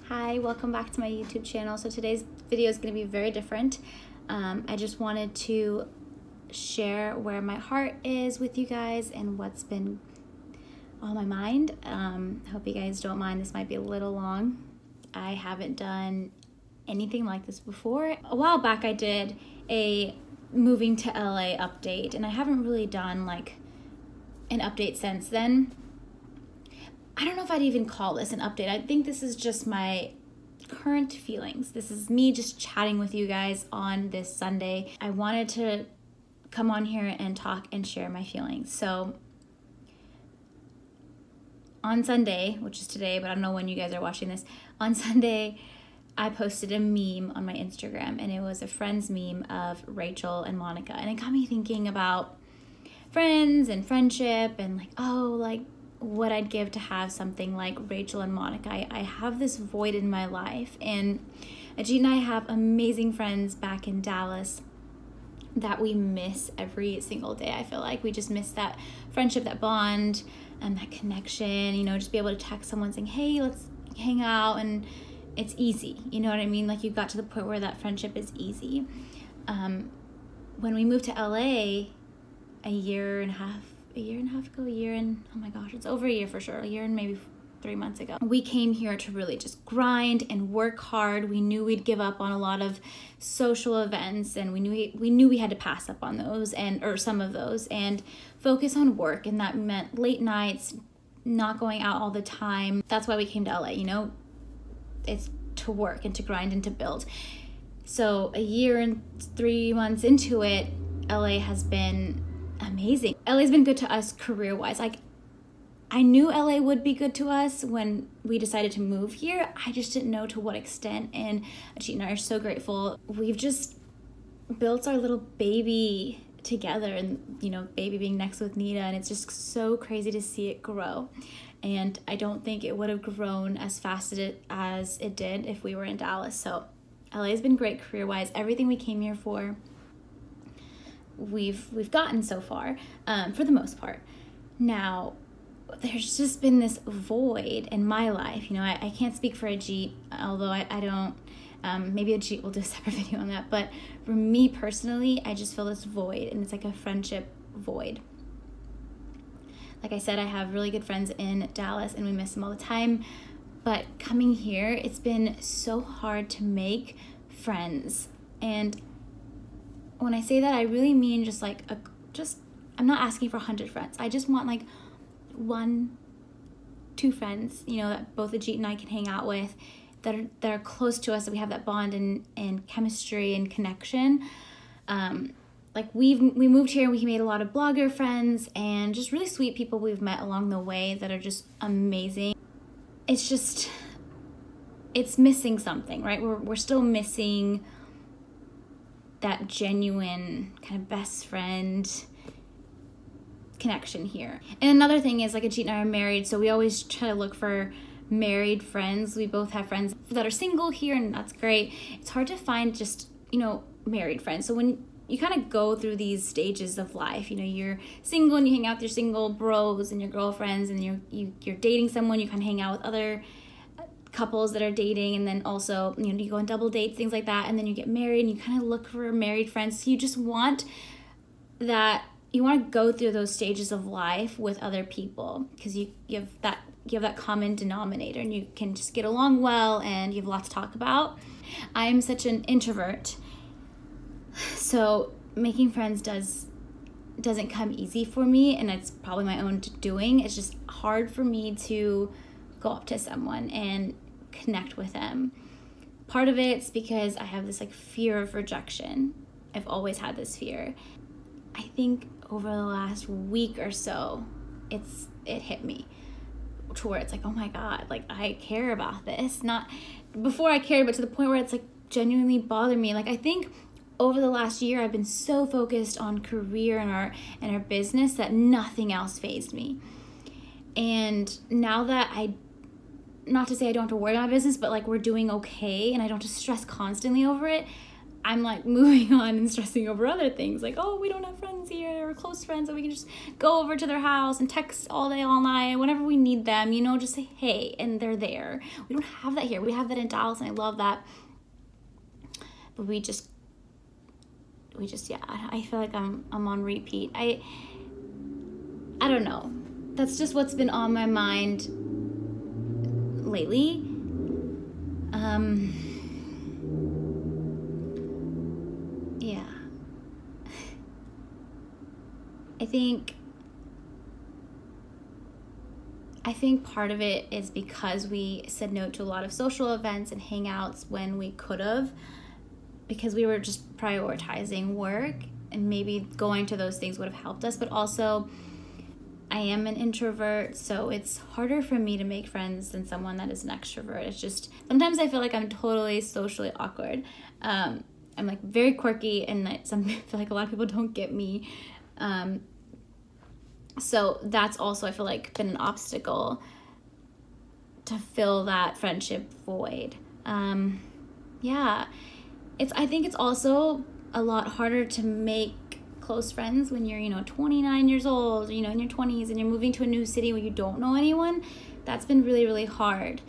Hi, welcome back to my YouTube channel. So today's video is going to be very different. I just wanted to share where my heart is with you guys and what's been on my mind. I hope you guys don't mind. This might be a little long. I haven't done anything like this before. A while back I did a moving to LA update, and I haven't really done like an update since then. I don't know if I'd even call this an update. I think this is just my current feelings. This is me just chatting with you guys on this Sunday. I wanted to come on here and talk and share my feelings. So on Sunday, which is today, but I don't know when you guys are watching this, on Sunday, I posted a meme on my Instagram, and it was a Friends meme of Rachel and Monica. And it got me thinking about friends and friendship and what I'd give to have something like Rachel and Monica. I have this void in my life, and Ajit and I have amazing friends back in Dallas that we miss every single day. I feel like we just miss that friendship, that bond, and that connection, you know, just be able to text someone saying, hey, let's hang out, and it's easy, you know what I mean? Like, you got to the point where that friendship is easy. When we moved to LA a year and a half ago, oh my gosh, it's over a year for sure, a year and maybe 3 months ago. We came here to really just grind and work hard. We knew we'd give up on a lot of social events, and we knew we had to pass up on those or some of those and focus on work, and that meant late nights, not going out all the time. That's why we came to LA, you know? It's to work and to grind and to build. So a year and 3 months into it, LA has been amazing. LA's been good to us career-wise. Like, I knew LA would be good to us when we decided to move here. I just didn't know to what extent, and Ajit and I are so grateful. We've just built our little baby together, and, you know, baby being next with Nita, and it's just so crazy to see it grow. And I don't think it would have grown as fast as it did if we were in Dallas. So LA has been great career-wise. Everything we came here for, we've gotten so far, for the most part. Now, there's just been this void in my life. You know, I can't speak for Ajit, although I don't. Maybe Ajit will do a separate video on that. But for me personally, I just feel this void, and it's like a friendship void. Like I said, I have really good friends in Dallas, and we miss them all the time. But coming here, it's been so hard to make friends. And when I say that, I really mean just like I'm not asking for 100 friends. I just want like 1, 2 friends, you know, that both Ajit and I can hang out with, that are close to us, that we have that bond and chemistry and connection. Like we moved here, and we made a lot of blogger friends and just really sweet people we've met along the way that are just amazing. It's missing something, right? We're still missing that genuine kind of best friend connection here. And another thing is, like, Ajit and I are married, so we always try to look for married friends. We both have friends that are single here, and that's great. It's hard to find just, you know, married friends. So when you kind of go through these stages of life, you know, you're single and you hang out with your single bros and your girlfriends, and you're dating someone, you kind of hang out with other couples that are dating, and then also, you know, you go on double dates, things like that, and then you get married and you kind of look for married friends. So you just want that, you want to go through those stages of life with other people, because you have that common denominator, and you can just get along well, and you have a lot to talk about. I'm such an introvert, so making friends doesn't come easy for me, and it's probably my own doing. It's just hard for me to go up to someone and connect with them. Part of it's because I have this like fear of rejection. I've always had this fear. I think over the last week or so, it hit me to where it's like, oh my God, like, I care about this. Not before I cared, but to the point where it's like genuinely bothered me. Like, I think over the last year, I've been so focused on career and our business that nothing else fazed me. And now that not to say I don't have to worry about my business, but like, we're doing okay and I don't have to stress constantly over it, I'm like moving on and stressing over other things, like, oh, we don't have friends here or close friends, so we can just go over to their house and text all day, all night, whenever we need them, you know, just say hey, and they're there. We don't have that here. We have that in Dallas, and I love that. But we just, yeah, I feel like I'm on repeat. I don't know. That's just what's been on my mind lately. Yeah. I think part of it is because we said no to a lot of social events and hangouts when we could have, because we were just prioritizing work, and maybe going to those things would have helped us. But also, I am an introvert, so it's harder for me to make friends than someone that is an extrovert. It's just, sometimes I feel like I'm totally socially awkward. I'm like very quirky, and I feel like a lot of people don't get me. So that's also, I feel like, been an obstacle to fill that friendship void. Yeah. I think it's also a lot harder to make close friends when you're, 29 years old, in your 20s, and you're moving to a new city where you don't know anyone. That's been really, really hard,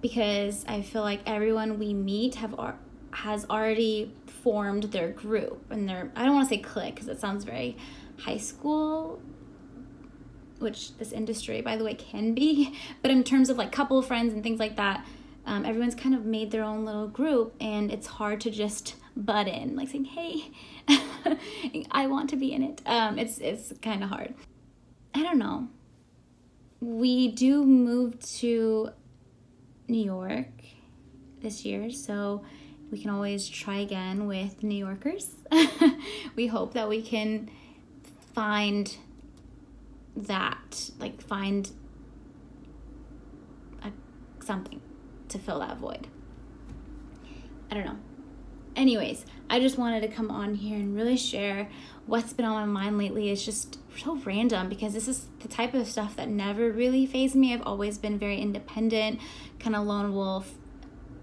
because I feel like everyone we meet has already formed their group, and I don't want to say clique, because it sounds very high school, which this industry, by the way, can be, but in terms of like couple friends and things like that, everyone's kind of made their own little group, and it's hard to just butt in, like saying, hey, I want to be in it. It's kind of hard. I don't know. We do move to New York this year, so we can always try again with New Yorkers. We hope that we can find something to fill that void. I don't know. Anyways, I just wanted to come on here and really share what's been on my mind lately. It's just so random, because this is the type of stuff that never really fazed me. I've always been very independent, kind of lone wolf,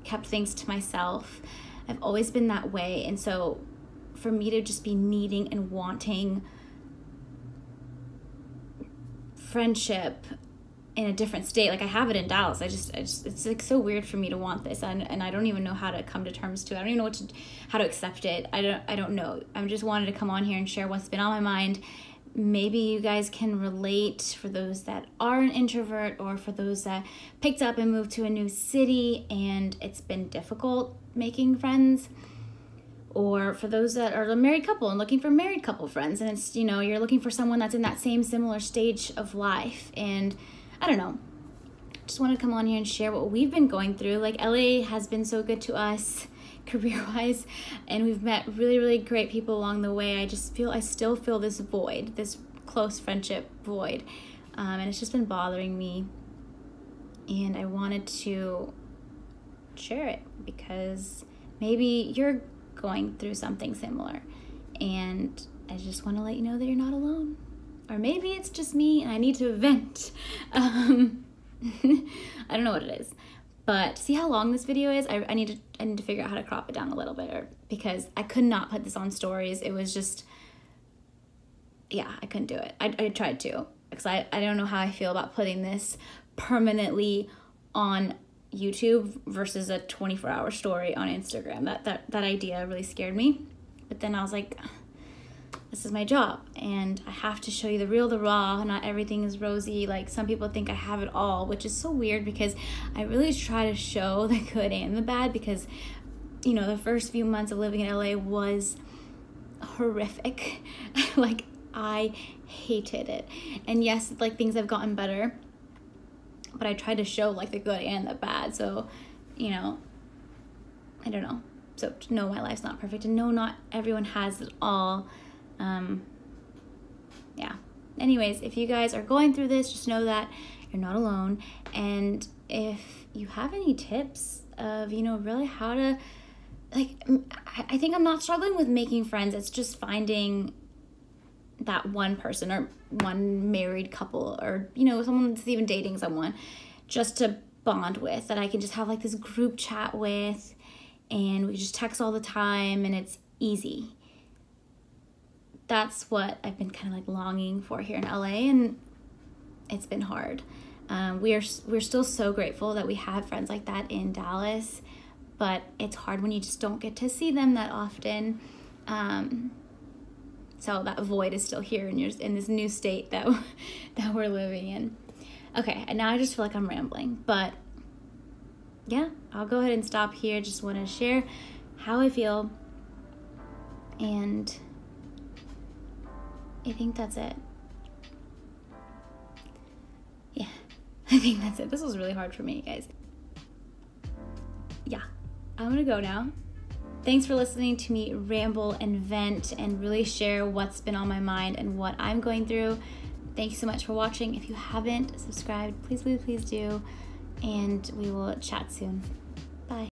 kept things to myself. I've always been that way. And so for me to just be needing and wanting friendship in a different state, like I have it in Dallas, I just it's like so weird for me to want this, and I don't even know how to come to terms to it. I don't even know how to accept it. I don't know. I just wanted to come on here and share what's been on my mind. Maybe you guys can relate, for those that are an introvert, or for those that picked up and moved to a new city and it's been difficult making friends, or for those that are a married couple and looking for married couple friends, and it's, you're looking for someone that's in that same similar stage of life. And I don't know, just want to come on here and share what we've been going through. Like, LA has been so good to us career-wise, and we've met really, really great people along the way. I still feel this void, this close friendship void, and it's just been bothering me, and I wanted to share it because maybe you're going through something similar, and I just want to let you know that you're not alone. Or maybe it's just me and I need to vent. I don't know what it is. But see how long this video is? I need to figure out how to crop it down a little bit, because I could not put this on stories. It was just, yeah, I couldn't do it. I tried to, because I don't know how I feel about putting this permanently on YouTube versus a 24-hour story on Instagram. That idea really scared me. But then I was like, this is my job, and I have to show you the real, the raw. Not everything is rosy. Like, some people think I have it all, which is so weird, because I really try to show the good and the bad, because, the first few months of living in LA was horrific. Like, I hated it. And yes, like, things have gotten better, but I tried to show, like, the good and the bad. So, I don't know. So, no, my life's not perfect, and no, not everyone has it all. Yeah. Anyways, if you guys are going through this, just know that you're not alone. And if you have any tips of, really how to, like, I think I'm not struggling with making friends. It's just finding that one person, or one married couple, or, someone that's even dating someone, just to bond with, that I can just have like this group chat with, and we just text all the time and it's easy. That's what I've been kind of like longing for here in LA, and it's been hard. We're still so grateful that we have friends like that in Dallas, but it's hard when you just don't get to see them that often. So that void is still here in this new state that we're living in. Okay, and now I just feel like I'm rambling, but yeah, I'll go ahead and stop here. Just want to share how I feel, and I think that's it. Yeah, I think that's it. This was really hard for me, guys. Yeah, I'm gonna go now. Thanks for listening to me ramble and vent and really share what's been on my mind and what I'm going through. Thank you so much for watching. If you haven't subscribed, please, please, please do. And we will chat soon.